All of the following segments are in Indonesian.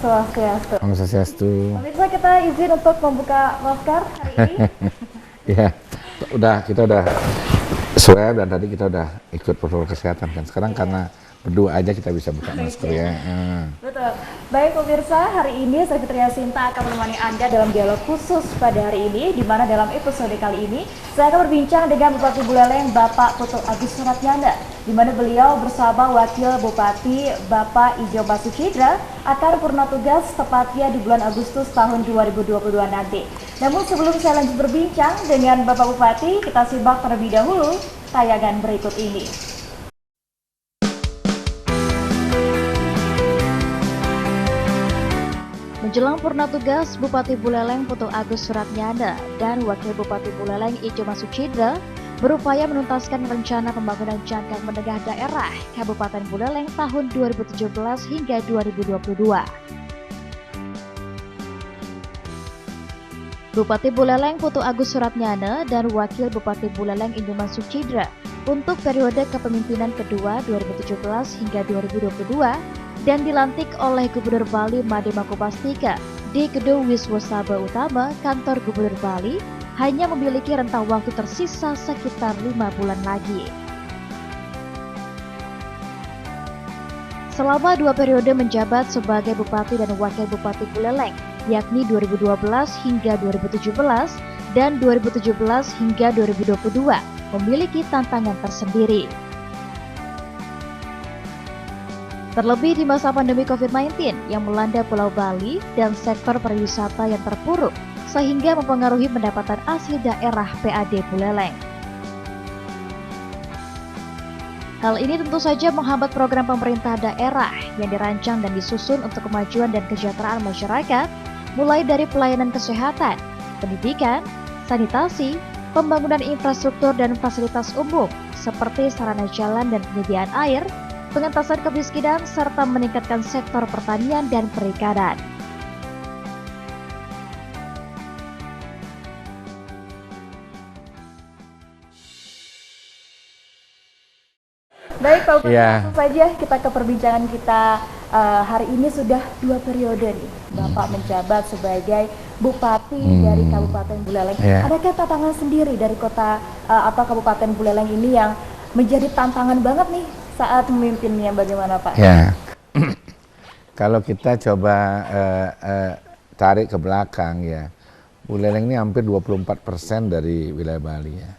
Swastiastu. Om Swastiastu. Pemirsa, kita izin untuk membuka masker hari ini. Ya, kita udah swab dan tadi kita udah ikut protokol kesehatan kan. Sekarang karena berdua aja kita bisa buka masker ya. Betul. Baik pemirsa, hari ini saya Fitria Sinta akan menemani Anda dalam dialog khusus pada hari ini, di mana dalam episode kali ini saya akan berbincang dengan Bupati Buleleng Bapak Putu Agus Suratnyana, di mana beliau bersama Wakil Bupati Bapak Ijo Basucitra akan purna tugas tepatnya di bulan Agustus tahun 2022 nanti. Namun sebelum saya lanjut berbincang dengan Bapak Bupati, kita simak terlebih dahulu tayangan berikut ini. Menjelang purna tugas, Bupati Buleleng Putu Agus Suratnyana dan Wakil Bupati Buleleng Ijo Basucitra berupaya menuntaskan rencana pembangunan jangka menengah daerah Kabupaten Buleleng tahun 2017 hingga 2022. Bupati Buleleng Putu Agus Suratnyana dan Wakil Bupati Buleleng Ijo Basucitra untuk periode kepemimpinan kedua 2017 hingga 2022 dan dilantik oleh Gubernur Bali Made Makupastika di Gedung Wiswasabha Utama Kantor Gubernur Bali hanya memiliki rentang waktu tersisa sekitar 5 bulan lagi. Selama 2 periode menjabat sebagai Bupati dan Wakil Bupati Buleleng, yakni 2012 hingga 2017 dan 2017 hingga 2022, memiliki tantangan tersendiri. Terlebih di masa pandemi COVID-19 yang melanda Pulau Bali dan sektor pariwisata yang terpuruk, sehingga mempengaruhi pendapatan asli daerah PAD Buleleng. Hal ini tentu saja menghambat program pemerintah daerah yang dirancang dan disusun untuk kemajuan dan kesejahteraan masyarakat, mulai dari pelayanan kesehatan, pendidikan, sanitasi, pembangunan infrastruktur dan fasilitas umum, seperti sarana jalan dan penyediaan air, pengentasan kemiskinan, serta meningkatkan sektor pertanian dan perikanan. Baik, Pak Bupati, langsung saja kita ke perbincangan kita. Hari ini sudah 2 periode nih Bapak menjabat sebagai Bupati dari Kabupaten Buleleng. Adakah tantangan sendiri dari kota atau Kabupaten Buleleng ini yang menjadi tantangan banget nih saat memimpinnya, bagaimana Pak? Ya, kalau kita coba tarik ke belakang ya, Buleleng ini hampir 24% dari wilayah Bali ya.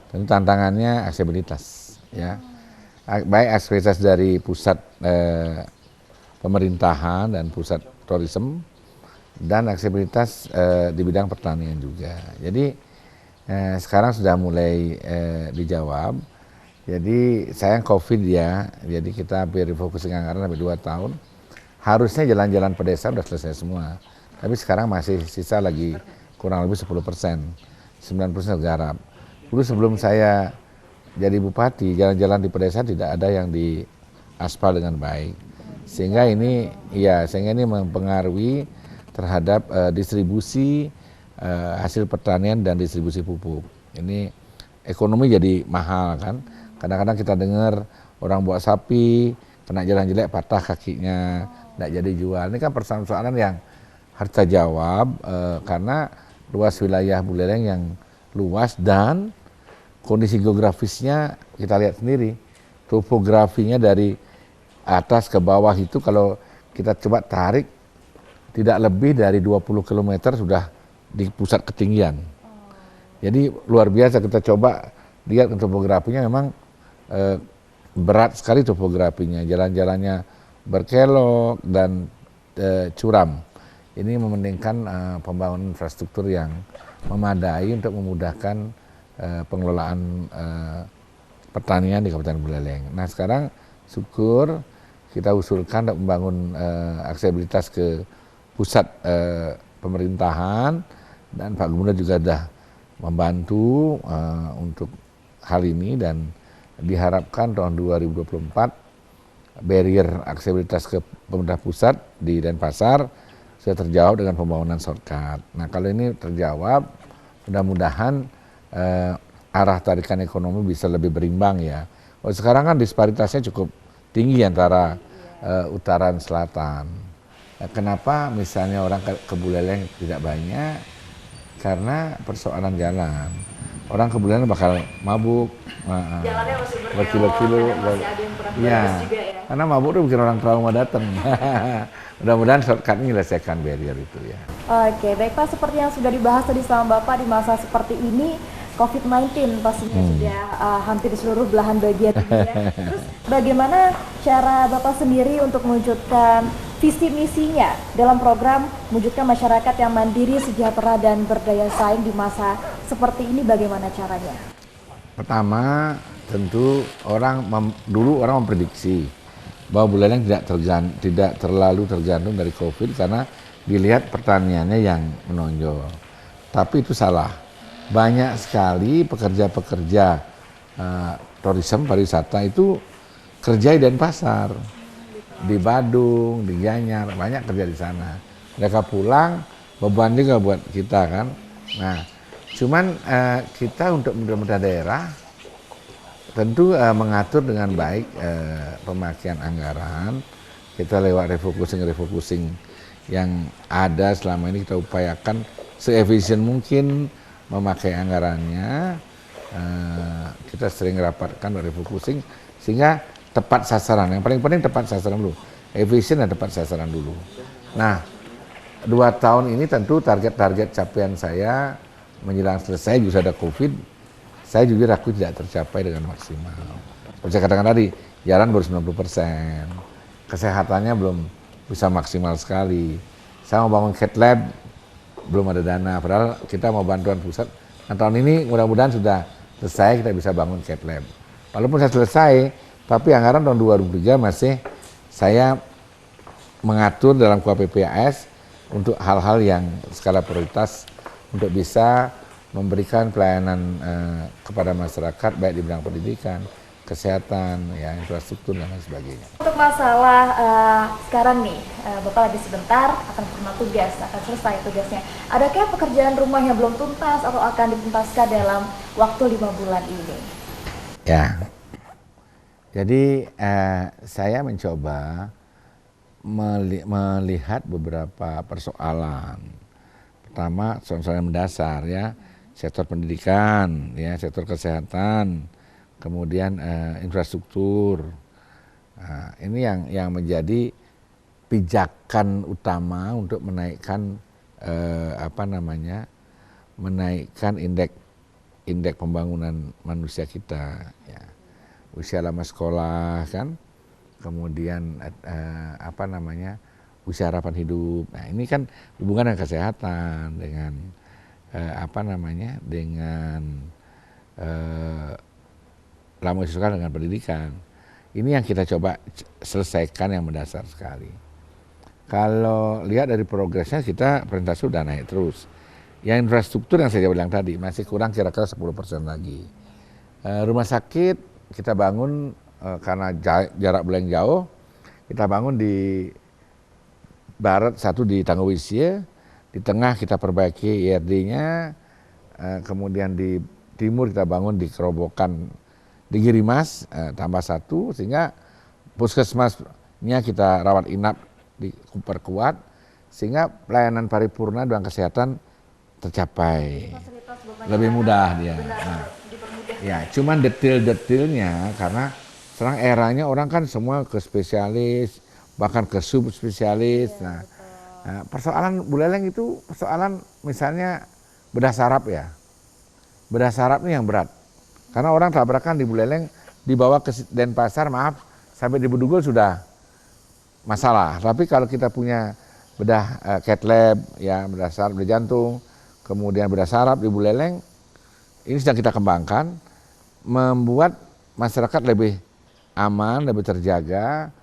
Tentu tantangannya aksesibilitas ya, baik aksesibilitas dari pusat pemerintahan dan pusat tourism dan aksesibilitas di bidang pertanian juga. Jadi sekarang sudah mulai dijawab. Jadi sayang COVID ya, jadi kita hampir refocusing anggaran sampai 2 tahun. Harusnya jalan-jalan pedesa sudah selesai semua. Tapi sekarang masih sisa lagi kurang lebih 10%, 90% garap. Dulu sebelum saya jadi bupati, jalan-jalan di pedesa tidak ada yang di aspal dengan baik. Sehingga ini mempengaruhi terhadap distribusi hasil pertanian dan distribusi pupuk. Ini ekonomi jadi mahal kan. Kadang-kadang kita dengar orang bawa sapi, kena jalan jelek, patah kakinya, tidak jadi jual. Ini kan persoalan yang harus kita jawab karena luas wilayah Buleleng yang luas dan kondisi geografisnya kita lihat sendiri. Topografinya dari atas ke bawah itu kalau kita coba tarik tidak lebih dari 20 km sudah di pusat ketinggian. Jadi luar biasa, kita coba lihat topografinya memang berat sekali topografinya, jalan-jalannya berkelok dan curam. Ini mementingkan pembangunan infrastruktur yang memadai untuk memudahkan pengelolaan pertanian di Kabupaten Buleleng. Nah sekarang syukur kita usulkan untuk membangun aksesibilitas ke pusat pemerintahan dan Pak Gubernur juga sudah membantu untuk hal ini dan diharapkan tahun 2024 barrier aksesibilitas ke pemerintah pusat di Denpasar sudah terjawab dengan pembangunan shortcut. Nah kalau ini terjawab, mudah-mudahan arah tarikan ekonomi bisa lebih berimbang ya. Oh, sekarang kan disparitasnya cukup tinggi antara utara dan selatan. Kenapa misalnya orang ke Buleleng tidak banyak? Karena persoalan jalan. Orang ke Buleleng bakal mabuk, Jalannya masih berkilo-kilo. kadang masih ada yang kurang Ya, bagus juga ya. karena mabuk itu bikin orang trauma datang. Mudah-mudahan shortcut ini menyelesaikan barrier itu ya. Oke, baik Pak, seperti yang sudah dibahas tadi sama Bapak, di masa seperti ini COVID-19 pastinya sudah hampir di seluruh belahan bagian dunia. Terus bagaimana cara Bapak sendiri untuk mewujudkan visi misinya dalam program mewujudkan masyarakat yang mandiri, sejahtera, dan berdaya saing di masa seperti ini, bagaimana caranya? Pertama, tentu dulu orang memprediksi bahwa Buleleng tidak terlalu tergantung dari COVID karena dilihat pertaniannya yang menonjol. Tapi itu salah. Banyak sekali pekerja-pekerja tourism pariwisata itu kerja di Denpasar, di Badung, di Gianyar, banyak kerja di sana. Mereka pulang, beban juga buat kita kan. Nah, cuman kita untuk pemerintah daerah tentu mengatur dengan baik pemakaian anggaran. Kita lewat refocusing yang ada selama ini kita upayakan seefisien mungkin memakai anggarannya. Kita sering rapatkan refocusing sehingga tepat sasaran. Yang paling penting tepat sasaran dulu, efisien dan tepat sasaran dulu. Nah, 2 tahun ini tentu target-target capaian saya menjelang selesai juga ada COVID. Saya jujur aku tidak tercapai dengan maksimal. Seperti saya katakan tadi, jalan baru 90%, kesehatannya belum bisa maksimal sekali. Saya mau bangun cat lab, belum ada dana, padahal kita mau bantuan pusat. Nah, tahun ini mudah-mudahan sudah selesai, kita bisa bangun cat lab. Walaupun saya selesai, tapi anggaran tahun 2003 masih saya mengatur dalam KUHP-PAS untuk hal-hal yang skala prioritas untuk bisa memberikan pelayanan kepada masyarakat baik di bidang pendidikan, kesehatan, ya, infrastruktur dan lain sebagainya. Untuk masalah sekarang nih, Bapak lagi sebentar akan pernah tugas, akan selesai tugasnya. Adakah pekerjaan rumah yang belum tuntas atau akan dituntaskan dalam waktu 5 bulan ini? Ya, jadi saya mencoba melihat beberapa persoalan. Pertama, soal-soal yang mendasar ya, sektor pendidikan, ya, sektor kesehatan, kemudian infrastruktur. Nah, ini yang menjadi pijakan utama untuk menaikkan menaikkan indeks pembangunan manusia kita. Ya. Usia lama sekolah kan, kemudian usia harapan hidup. Nah, ini kan hubungan dengan kesehatan, dengan dengan lama usia sekolah, dengan pendidikan. Ini yang kita coba selesaikan yang mendasar sekali. Kalau lihat dari progresnya, kita persentase sudah naik terus. Yang infrastruktur yang saya bilang tadi masih kurang kira-kira 10% lagi. Rumah sakit kita bangun karena jarak Buleleng jauh, kita bangun di barat, satu di Tangguwisye, di tengah kita perbaiki IRD-nya, kemudian di timur kita bangun di Kerobokan di Girimas, tambah satu, sehingga puskesmasnya kita rawat inap diperkuat, sehingga pelayanan paripurna dan kesehatan tercapai. Lebih mudah dia. Nah, ya, cuman detail-detailnya karena sekarang eranya orang kan semua ke spesialis, bahkan ke subspesialis. Nah, persoalan Buleleng itu persoalan misalnya bedah saraf ya. Bedah saraf ini yang berat. Karena orang tabrakan di Buleleng dibawa ke Denpasar, maaf, sampai di Bedugul sudah masalah. Tapi kalau kita punya bedah cat lab, ya, bedah saraf, bedah jantung, kemudian bedah saraf di Buleleng, ini sedang kita kembangkan, membuat masyarakat lebih aman, lebih terjaga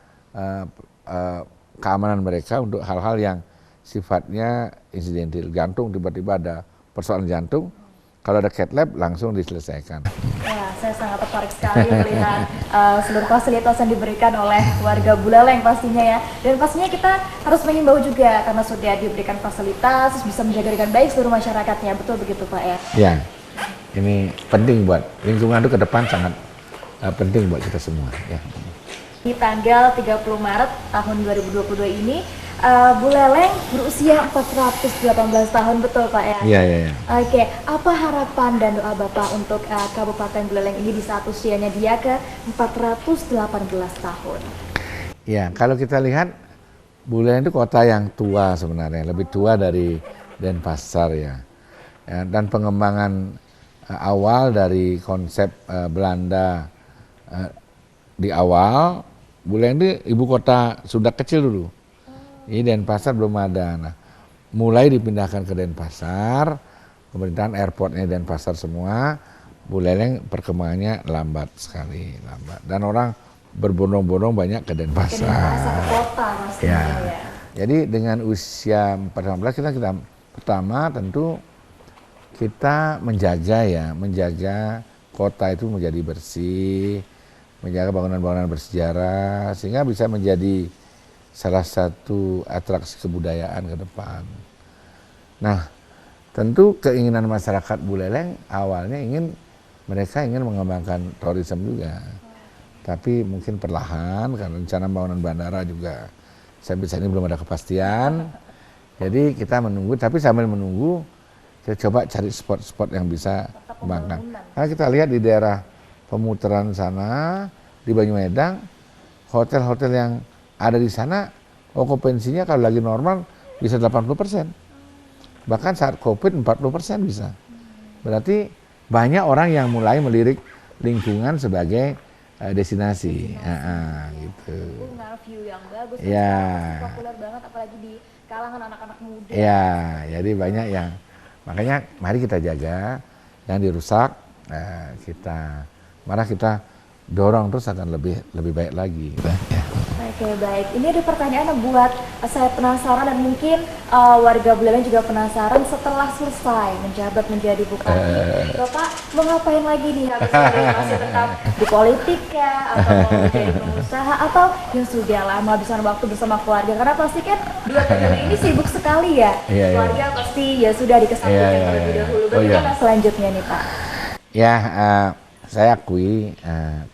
keamanan mereka untuk hal-hal yang sifatnya insidental. Jantung, tiba-tiba ada persoalan jantung, kalau ada cat lab langsung diselesaikan. Ya, saya sangat tertarik sekali melihat seluruh fasilitas yang diberikan oleh warga Buleleng pastinya ya. Dan pastinya kita harus mengimbau juga karena sudah diberikan fasilitas, bisa menjaga dengan baik seluruh masyarakatnya. Betul begitu Pak ya? Ya, ini penting buat lingkungan itu ke depan, sangat penting buat kita semua. Ya. Di tanggal 30 Maret tahun 2022 ini Buleleng berusia 418 tahun, betul Pak ya? Iya, iya, iya. Oke, apa harapan dan doa Bapak untuk Kabupaten Buleleng ini di saat usianya dia ke 418 tahun? Ya, kalau kita lihat Buleleng itu kota yang tua sebenarnya, lebih tua dari Denpasar ya. Dan pengembangan awal dari konsep Belanda di awal, Buleleng itu ibu kota sudah kecil dulu. Ini Denpasar belum ada. Nah, mulai dipindahkan ke Denpasar, pemerintahan airportnya Denpasar semua, Buleleng perkembangannya lambat sekali, lambat. Dan orang berbondong-bondong banyak ke Denpasar. Ke Denpasar kota maksudnya Ya. ya. Jadi dengan usia 415 kita pertama tentu kita menjaga kota itu menjadi bersih, menjaga bangunan-bangunan bersejarah sehingga bisa menjadi salah satu atraksi kebudayaan ke depan. Nah, tentu keinginan masyarakat Buleleng awalnya mereka ingin mengembangkan tourism juga. Tapi mungkin perlahan karena rencana bangunan bandara juga sampai saat ini belum ada kepastian. Jadi kita menunggu, tapi sambil menunggu kita coba cari spot-spot yang bisa kembangkan. Karena kita lihat di daerah pemutaran sana, di Banyumanik, hotel-hotel yang ada di sana, okupansinya kalau lagi normal bisa 80%. Bahkan saat COVID 40% bisa. Berarti banyak orang yang mulai melirik lingkungan sebagai destinasi. Gitu. Bunga view yang bagus, Ya. populer banget apalagi di kalangan anak-anak muda. Ya, jadi banyak yang makanya mari kita jaga, yang dirusak kita dorong terus akan lebih baik lagi. Ya. Oke, baik. Ini ada pertanyaan yang buat saya penasaran dan mungkin warga Buleleng juga penasaran setelah selesai menjabat menjadi bupati, Bapak mau ngapain lagi nih habis ini? Masih tetap di politik ya, atau mau menjadi pengusaha, atau ya sudah lah menghabiskan waktu bersama keluarga? Karena pasti kan 2 periode ini sibuk sekali ya. Iya, iya. Keluarga pasti ya sudah dikesampingkan terlebih dahulu. Bagaimana selanjutnya nih Pak? Ya, saya akui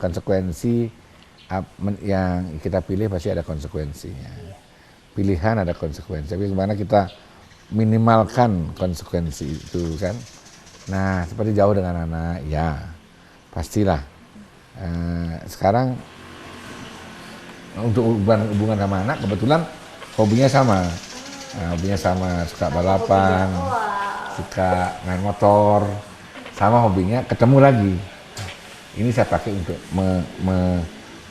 konsekuensi yang kita pilih pasti ada konsekuensinya. Pilihan ada konsekuensi, tapi gimana kita minimalkan konsekuensi itu kan. Nah, seperti jauh dengan anak, ya pastilah. Sekarang untuk hubungan sama anak, kebetulan hobinya sama. Hobinya sama, suka balapan, suka main motor, sama hobinya ketemu lagi. Ini saya pakai untuk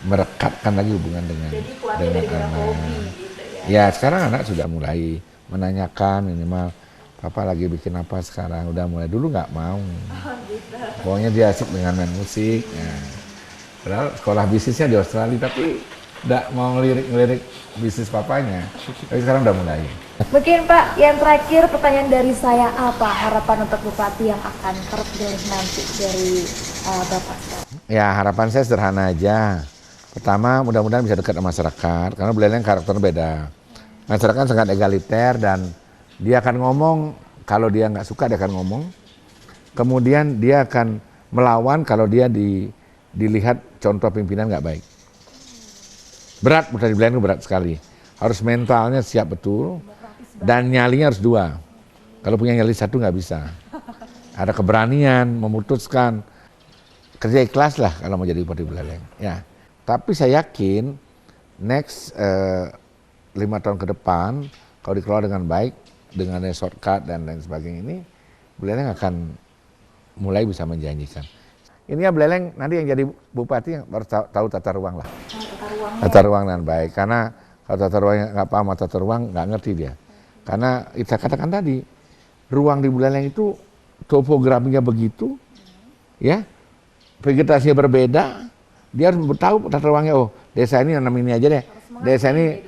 merekatkan lagi hubungan dengan anak. Hobi, gitu ya. Ya, sekarang anak sudah mulai menanyakan minimal papa lagi bikin apa sekarang, udah mulai. Dulu nggak mau. Gitu. Pokoknya dia asik dengan main musik. Ya. Padahal sekolah bisnisnya di Australia tapi nggak mau ngelirik bisnis papanya. Tapi sekarang udah mulai. Mungkin Pak, yang terakhir pertanyaan dari saya, apa harapan untuk bupati yang akan terpilih nanti dari Bapak? Ya, harapan saya sederhana aja. Pertama, mudah-mudahan bisa dekat sama masyarakat, karena Buleleng karakternya beda. Masyarakat sangat egaliter dan dia akan ngomong, kalau dia nggak suka dia akan ngomong. Kemudian dia akan melawan kalau dia dilihat contoh pimpinan nggak baik. Berat, udah di Buleleng itu berat sekali. Harus mentalnya siap betul dan nyalinya harus 2. Kalau punya nyali 1 nggak bisa. Ada keberanian, memutuskan, kerja ikhlas lah kalau mau jadi bupati Buleleng. Ya. Tapi saya yakin next 5 tahun ke depan kalau dikelola dengan baik, dengan shortcut dan lain sebagainya ini, Buleleng akan mulai bisa menjanjikan. Ini ya Buleleng nanti yang jadi bupati yang harus tahu tata ruang lah. Tata ruang dengan baik, karena kalau tata ruangnya nggak paham tata ruang nggak ngerti dia. Karena kita katakan tadi, ruang di Buleleng itu topografinya begitu, ya, vegetasinya berbeda. Dia harus tahu tata ruangnya, oh desa ini nanam ini aja deh, desa ini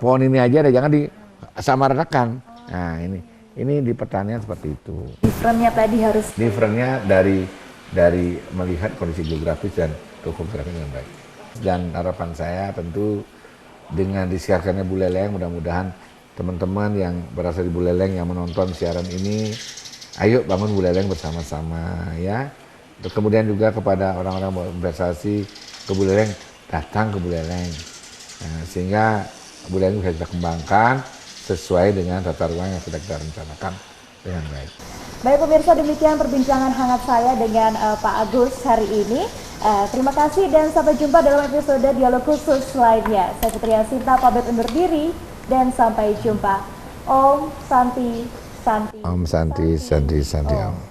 pohon ini aja deh, jangan disamaratakan. Nah ini di pertanian seperti itu. Differentnya tadi harus. Differentnya dari melihat kondisi geografis dan topografi dengan baik. Dan harapan saya tentu dengan disiarkannya Buleleng, mudah-mudahan teman-teman yang berasal di Buleleng yang menonton siaran ini, ayo bangun Buleleng bersama-sama ya. Kemudian juga kepada orang-orang berinvestasi ke Buleleng, datang ke Buleleng. Nah, sehingga budaya ini bisa kita kembangkan sesuai dengan tata ruang yang sudah kita rencanakan dengan baik. Baik pemirsa, demikian perbincangan hangat saya dengan Pak Agus hari ini. Terima kasih dan sampai jumpa dalam episode dialog khusus lainnya. Saya Fitri Yasinta pamit undur diri dan sampai jumpa. Om Santi Santi. Om Santi Santi Santi Om.